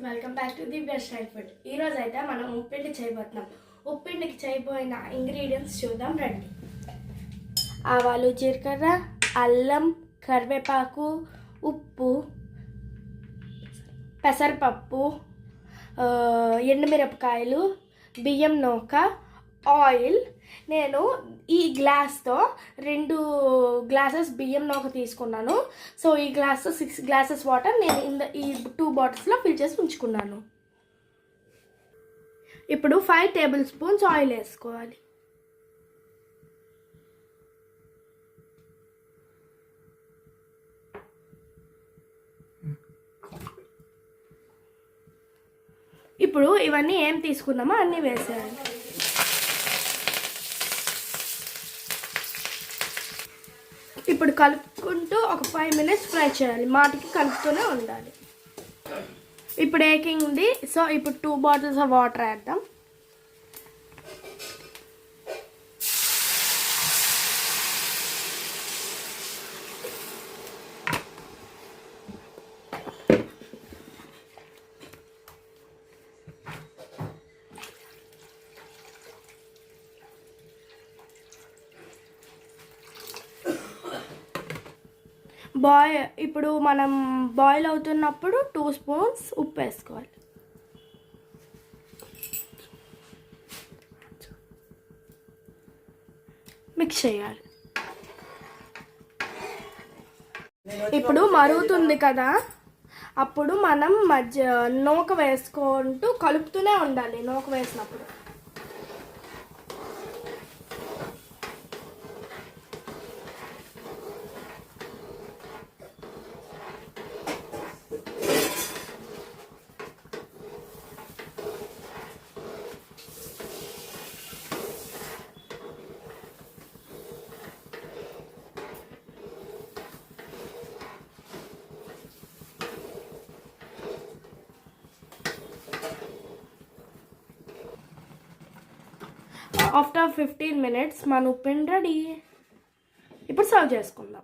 Welcome back to the best style food. ఈరోజు అయితే మనం ఉప్పిండి చేయబోతున్నాం. ఉప్పిండికి చేయబోయిన ఇంగ్రీడియంట్స్ చూద్దాం రండి. ఆవాలు, జీలకర్ర, అల్లం, కరివేపాకు, ఉప్పు, పెసరపప్పు, ఎండుమిరపకాయలు, బియ్యం నూక, ఆయిల్. నేను ఈ గ్లాస్తో 2 గ్లాసెస్ బియ్యం నూక తీసుకున్నాను. సో ఈ గ్లాస్తో 6 గ్లాసెస్ వాటర్ నేను ఈ 2 బాటిల్స్లో ఫిల్ చేసి ఉంచుకున్నాను. ఇప్పుడు 5 టేబుల్ స్పూన్స్ ఆయిల్ వేసుకోవాలి. ఇప్పుడు ఇవన్నీ ఏం తీసుకున్నామో అన్నీ వేసేయాలి. ఇప్పుడు కలుపుకుంటూ ఒక 5 మినిట్స్ ఫ్రై చేయాలి. మాటికి కలుపుతూనే ఉండాలి. ఇప్పుడు ఏకింది. సో ఇప్పుడు 2 బాటిల్స్ ఆఫ్ వాటర్ వేద్దాం. ఇప్పుడు మనం బాయిల్ అవుతున్నప్పుడు 2 స్పూన్స్ ఉప్పు వేసుకోవాలి. మిక్స్ చేయాలి. ఇప్పుడు మరుగుతుంది కదా, అప్పుడు మనం నూక వేసుకుంటూ కలుపుతూనే ఉండాలి. నూక వేసినప్పుడు ఆఫ్టర్ 15 మినిట్స్ మన ఉప్పిండి రెడీ. ఇప్పుడు సర్వ్ చేసుకుందాం.